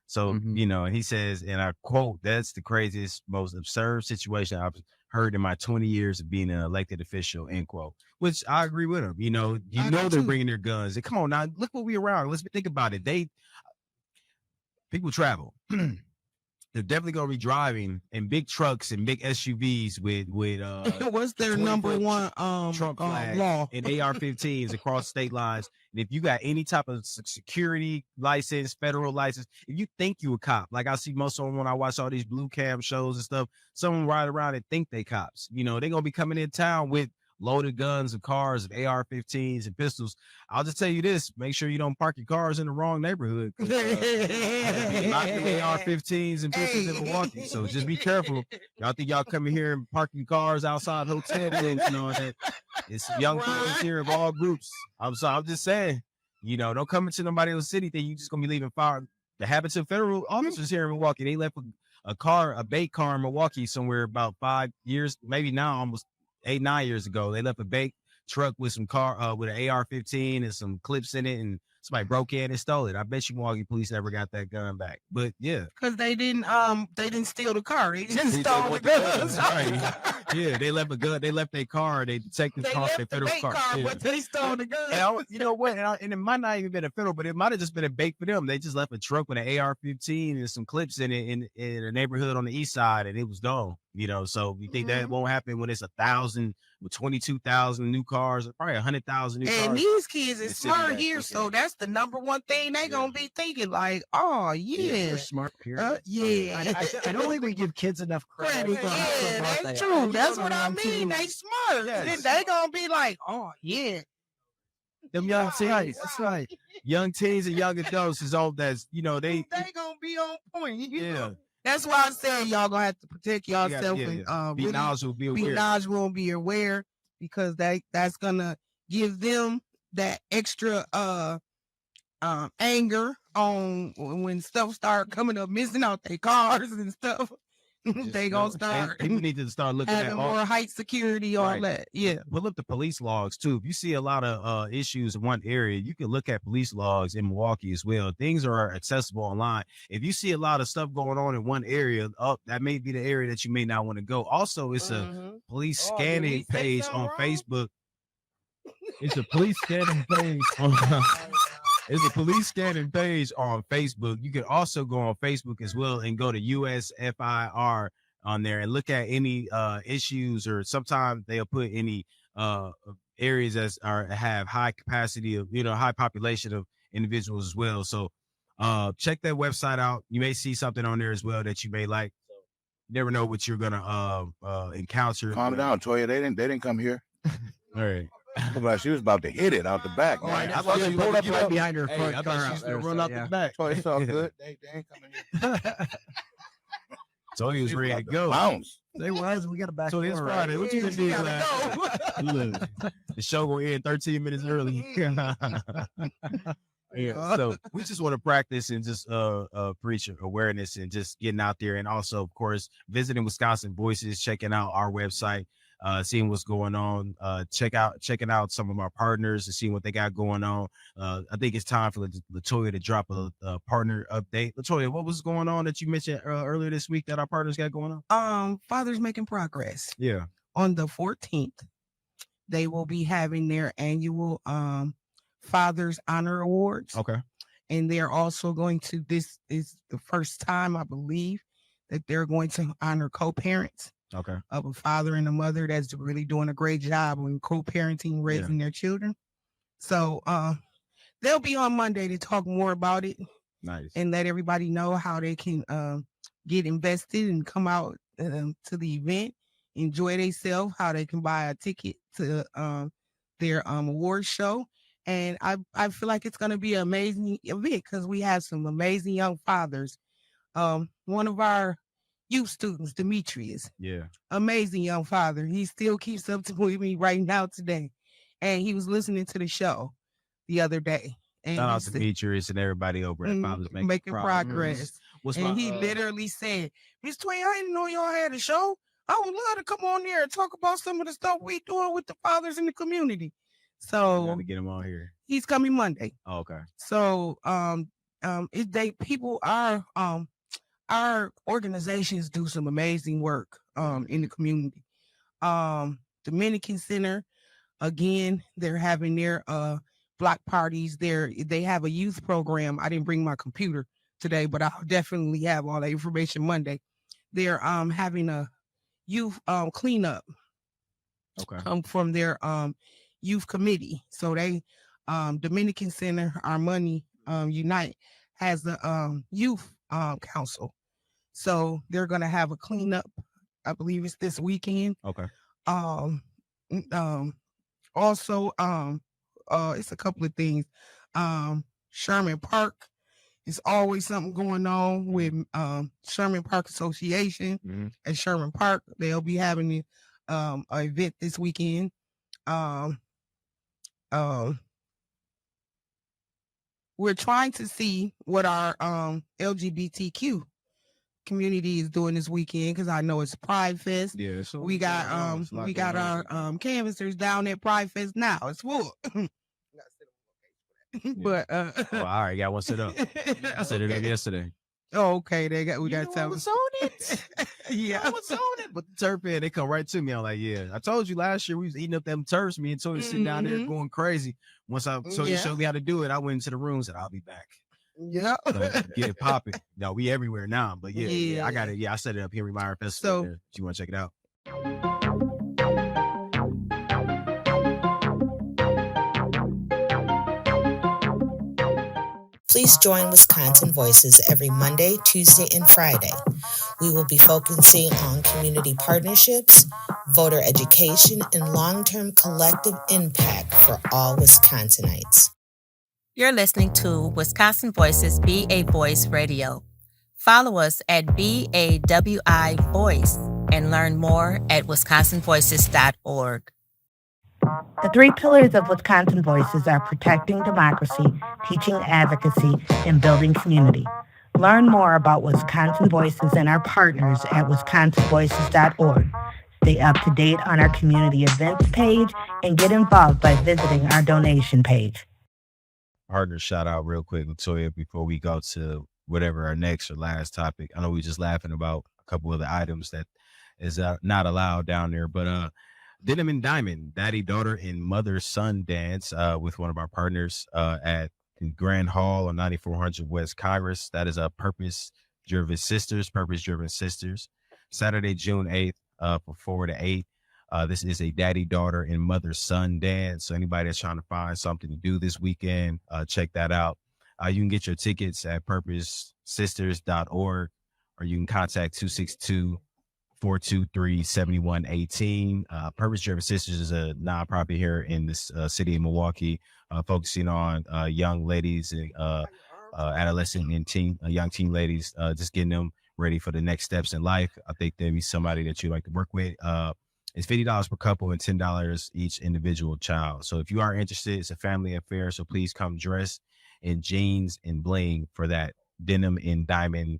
So, you know, he says, and I quote, "That's the craziest, most absurd situation I've heard in my 20 years of being an elected official," end quote. Which I agree with him. You know, I they're do too. bringing their guns. And come on now, look what we around. Let's think about it. People travel. They're definitely gonna be driving in big trucks and big SUVs with What's their number 20-foot one Trump flag law? and AR-15s across state lines. And if you got any type of security license, federal license, if you think you a cop, like I see most of them when I watch all these blue cam shows and stuff, someone ride around and think they cops. You know, they're gonna be coming in town with loaded guns and cars and AR-15s and pistols. I'll just tell you this: make sure you don't park your cars in the wrong neighborhood. Lots of AR-15s and pistols in Milwaukee, so just be careful. Y'all think y'all coming here and parking cars outside hotels? You know that it's young people here of all groups. I'm just saying, you know, don't come into nobody else's city think you just gonna be leaving fire. The habits of federal officers here in Milwaukee, they left a bait car in Milwaukee somewhere about 5 years, maybe now almost 8-9 years ago. They left a bait truck with some with an AR-15 and some clips in it, and somebody broke in and stole it. I bet you Milwaukee police never got that gun back. But yeah, because they didn't steal the car. They just stole the guns. Right. Yeah, they left a gun. They left their car. They detective car, their federal car. Yeah. But they stole the gun. And you know what? And it might not even been a federal, but it might have just been a bait for them. They just left a truck with an AR-15 and some clips in it in a neighborhood on the east side, and it was gone. You know, so you think that won't happen when it's 1,000 with 22,000 new cars, probably 100,000 new cars. And these kids is smart here, so that's the number one thing they gonna be thinking. Like, oh yeah, they're smart. Period. Yeah, I don't think we give kids enough credit. Yeah, that's true. That's what I mean. They smart. Yes. They gonna be like, oh yeah. Them young teens, that's right. Young teens and young adults is all that's, you know, they gonna be on point. You yeah. know? That's why I'm saying y'all gonna have to protect yourself and be really knowledgeable, be aware. Be knowledgeable and be aware, because that's gonna give them that extra anger on when stuff start coming up missing out their cars and stuff. They gonna start. People need to start looking having at more height security, all that. Yeah. Pull up the police logs too. If you see a lot of issues in one area, you can look at police logs in Milwaukee as well. Things are accessible online. If you see a lot of stuff going on in one area, that may be the area that you may not want to go. Also, it's a police scanning page on Facebook. It's a police scanning page It's a police scanning page on Facebook. You can also go on Facebook as well and go to USFIR on there and look at any issues, or sometimes they'll put any areas that have high capacity of, high population of individuals as well. So check that website out. You may see something on there as well that you may like. So you never know what you're gonna encounter. Calm down, Toya. They didn't come here. All right. Like she was about to hit it out the back. Oh, I thought she pulled up right behind her front car. She was gonna run out the back. So it's all good. They ain't coming here. So he was ready to go. Bounce. They was. We got a back. So it's Friday. What you gonna do? The show gonna end 13 minutes early. Yeah. So we just want to practice and just preach awareness and just getting out there, and also, of course, visiting Wisconsin Voices, checking out our website, seeing what's going on, checking out some of our partners and seeing what they got going on. I think it's time for Latoya to drop a partner update. Latoya, what was going on that you mentioned earlier this week that our partners got going on? Father's Making Progress. Yeah. On the 14th, they will be having their annual Father's Honor Awards. Okay. And they're also going to, this is the first time, I believe, that they're going to honor co-parents. Okay. Of a father and a mother that's really doing a great job in co-parenting, raising their children. So they'll be on Monday to talk more about it. Nice. And let everybody know how they can get invested and come out to the event, enjoy themselves, how they can buy a ticket to their award show. And I feel like it's going to be an amazing event because we have some amazing young fathers. One of our youth students, Demetrius. Yeah. Amazing young father. He still keeps up with me right now today. And he was listening to the show the other day. And shout out to Demetrius and everybody over at Father's Making Progress. And he literally said, Miss Toya, I didn't know y'all had a show. I would love to come on there and talk about some of the stuff we doing with the fathers in the community. So Got to get him on here. he's coming Monday. Oh, okay. So our organizations do some amazing work in the community. Dominican Center, again, they're having their block parties. They have a youth program. I didn't bring my computer today, but I'll definitely have all the information Monday. They're having a youth cleanup. Okay. From their youth committee. So they Dominican Center, Our Money Unite has the youth council. So they're gonna have a cleanup. I believe it's this weekend. Okay. Also it's a couple of things. Sherman Park is always something going on with Sherman Park Association at Sherman Park. They'll be having an event this weekend. We're trying to see what our LGBTQ community is doing this weekend, because I know it's Pride Fest. Yeah, so we got our canvassers down at Pride Fest now. It's full. But oh, all right, got one set up. I set it up yesterday. Oh, okay. We got I was on it. Yeah, I was on it. But the turf man, they come right to me. I'm like, yeah. I told you last year we was eating up them turfs. Me and Toya sitting down there going crazy. Once you showed me how to do it, I went into the room and said, I'll be back. Yeah. So, get it popping. No, we everywhere now. But yeah, I got it. Yeah, I set it up here in Meyer Festival. So, if you want to check it out. Please join Wisconsin Voices every Monday, Tuesday, and Friday. We will be focusing on community partnerships, voter education, and long-term collective impact for all Wisconsinites. You're listening to Wisconsin Voices Be a Voice Radio. Follow us at BAWI Voice and learn more at wisconsinvoices.org. The 3 pillars of Wisconsin Voices are protecting democracy, teaching advocacy, and building community. Learn more about Wisconsin Voices and our partners at wisconsinvoices.org. Stay up to date on our community events page and get involved by visiting our donation page. Partner shout out real quick, Latoya, before we go to whatever our next or last topic. I know we were just laughing about a couple of the items that is not allowed down there, but Denim and Diamond, Daddy, Daughter, and Mother, Son dance with one of our partners at Grand Hall on 9400 West Congress. That is a Purpose Driven Sisters, Saturday, June 8th from 4 to 8. This is a Daddy, Daughter, and Mother, Son dance. So anybody that's trying to find something to do this weekend, check that out. You can get your tickets at purposesisters.org, or you can contact 262-423-7118. Purpose Driven Sisters is a nonprofit here in this city of Milwaukee, focusing on young ladies and adolescent and young teen ladies, just getting them ready for the next steps in life. I think there'd be somebody that you'd like to work with. It's $50 per couple and $10 each individual child. So if you are interested, it's a family affair. So please come dressed in jeans and bling for that Denim and Diamond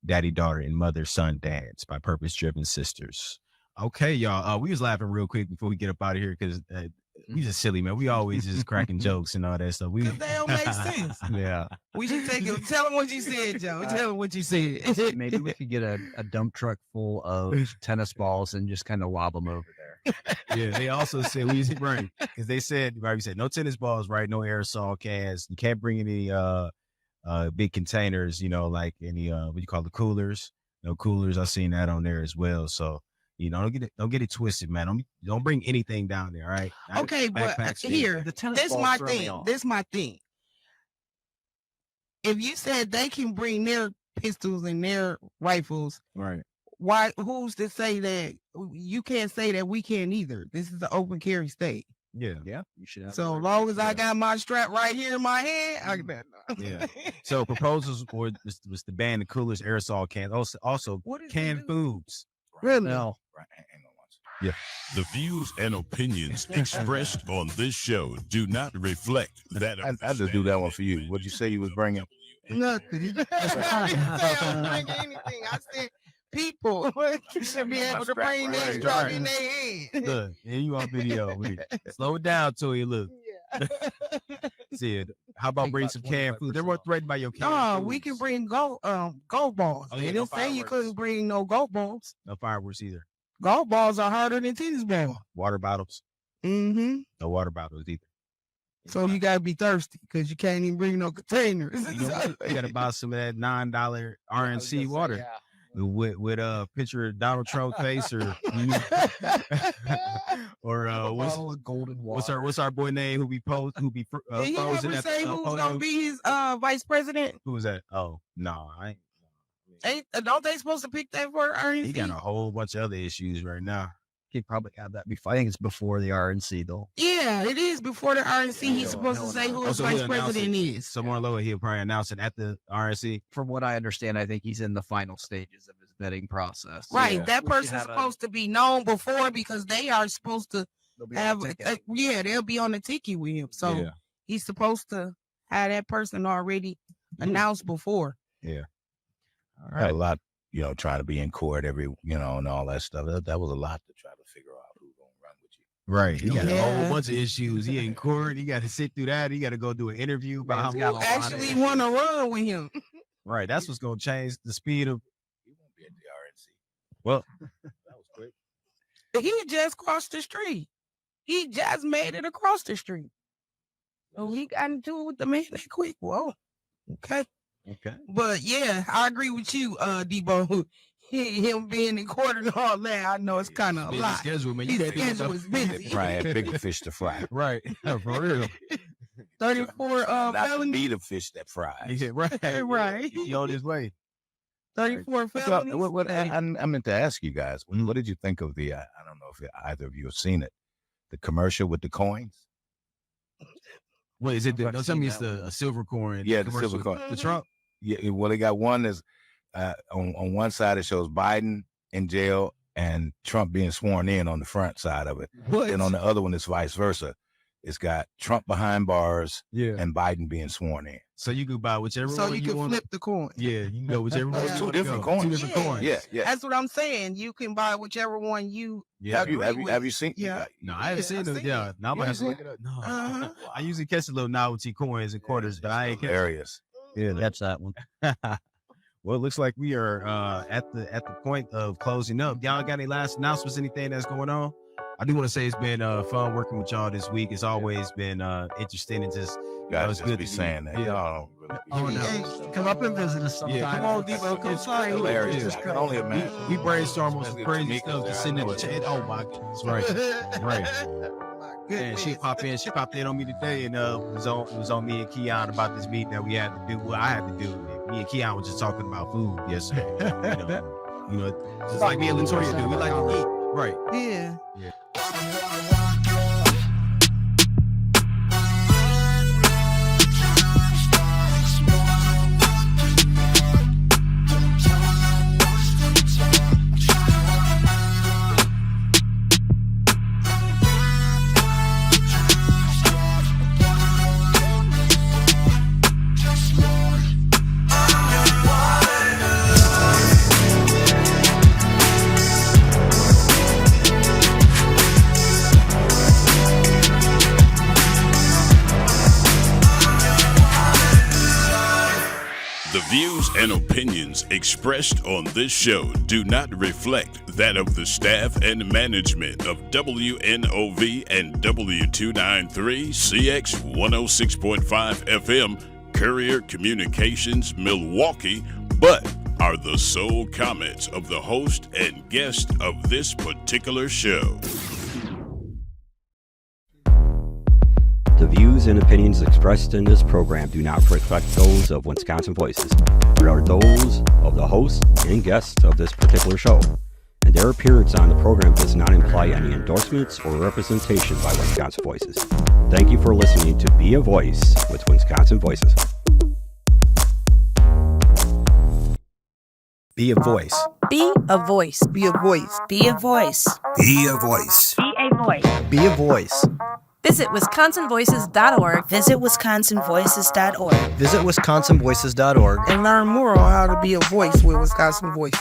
Daddy, Daughter, and Mother, Son dance by Purpose Driven Sisters. Okay, y'all. We was laughing real quick before we get up out of here because we just silly, man. We always just cracking jokes and all that stuff. They don't make sense. Yeah. We should take it. Tell them what you said, Joe. Tell them what you said. Maybe we could get a dump truck full of tennis balls and just kind of lob them over there. Yeah, they also said we right because they said no tennis balls, right? No aerosol cans. You can't bring any big containers, like any what you call the coolers. No coolers. I've seen that on there as well. So don't get it twisted, man. Don't bring anything down there. All right. Okay, but here, this my thing. If you said they can bring their pistols and their rifles, right? Why? Who's to say that you can't say that we can't either? This is an open carry state. Yeah. You should have. So long as I got my strap right here in my hand, I can. Yeah. So proposals was to ban the coolers, aerosol cans, also canned foods. Really? No. Yeah. The views and opinions expressed on this show do not reflect that. I just do that one for you. What'd you say you was bringing? Nothing. I didn't say I was bringing anything. I said people should be able to bring their strap in their hand. Look, here you on video. Slow it down to you. Look. See it. How about bring some canned food? They're more threatened by your canned No, foods. we can bring golf balls. Oh, yeah, They no didn't say you fireworks. couldn't bring no golf balls. No fireworks either. Golf balls are harder than tennis balls. Water bottles. Mm-hmm. No water bottles either. So you gotta be thirsty because you can't even bring no containers. You gotta buy some of that $9 RNC water with a picture of Donald Trump's face or golden what's our boy name who be Did he frozen ever at say the who's podium? gonna be his vice president? Who was that? Oh no, I ain't. Don't they supposed to pick that for RNC? He got a whole bunch of other issues right now. He'd probably have that before. I think it's before the RNC though. Yeah, it is before the RNC. He's supposed to say who his vice president is. So more lower, he'll probably announce it at the RNC. From what I understand, I think he's in the final stages of his vetting process. Right, that person's supposed to be known before because they are supposed to have. They'll be on the ticket with him. So he's supposed to have that person already announced before. Yeah. All Had right. a lot, trying to be in court and all that stuff. That was a lot to try to figure out who's going to run with you. Right. He got a Yeah. whole bunch of issues. He in court. He got to sit through that. He got to go do an interview about Who actually want to run with him? Right. That's what's going to change the speed of. He won't be at the RNC. Well, that was quick. He just crossed the street. He just made it across the street. So he got into it with the man that quick. Whoa. Okay. But yeah, I agree with you, Debo. Him being in court and all that, I know it's kind of a busy lot. schedule, man. His You gotta do schedule is busy. Probably had bigger fish to fry. Right. For real. 34 Not to felonies. be the fish that fries. Yeah, right. Right. He on his way. 34 felonies. I meant to ask you guys, what did you think of the, I don't know if either of you have seen it, the commercial with the coins? What is it? Don't tell me it's a silver coin. Yeah, the commercial silver coin. with the Trump. Yeah, well, they got one that's on one side it shows Biden in jail and Trump being sworn in on the front side of it. What? And on the other one, it's vice versa. It's got Trump behind bars Yeah. and Biden being sworn in. So you can buy whichever So one you you can want. flip the coin. Yeah, you can go whichever one. It's you two wanna different go. coins. Two different coins. Yeah. That's what I'm saying. You can buy whichever one you Yeah. Have you seen? Yeah. No, I haven't seen I've them. seen Yeah, it. now I'm gonna have to look it up. No, Uh-huh. I usually catch a little novelty coins and quarters, but I ain't catch. Hilarious. Yeah, That's that one. Well, it looks like we are at the point of closing up. Y'all got any last announcements? Anything that's going on? I do want to say it's been fun working with y'all this week. It's always been interesting and just Guys it's just good be to saying that. Yeah. Y'all don't really Oh no! Come up and visit us sometime. Yeah. Come on, Debo, come sign. hilarious. I can only imagine. We brainstorm on some Especially crazy Tamika stuff to there. send I in know the it. chat. Oh my goodness, right. Right. Man, she popped in on me today and it was on me and Keon about this meeting that we had to do. Well, I had to do. Me and Keon was just talking about food yesterday. you know, just like me and Latoya do. We like to eat. Right. Yeah. The views and opinions expressed on this show do not reflect that of the staff and management of WNOV and W293 CX 106.5 FM Courier Communications Milwaukee, but are the sole comments of the host and guest of this particular show. The views and opinions expressed in this program do not reflect those of Wisconsin Voices, but are those of the host and guests of this particular show, and their appearance on the program does not imply any endorsements or representation by Wisconsin Voices. Thank you for listening to Be a Voice with Wisconsin Voices. Be a voice. Be a voice. Be a voice. Be a voice. Be a voice. Be a voice. Be a voice. Visit WisconsinVoices.org. Visit WisconsinVoices.org Visit WisconsinVoices.org And learn more on how to be a voice with Wisconsin Voice.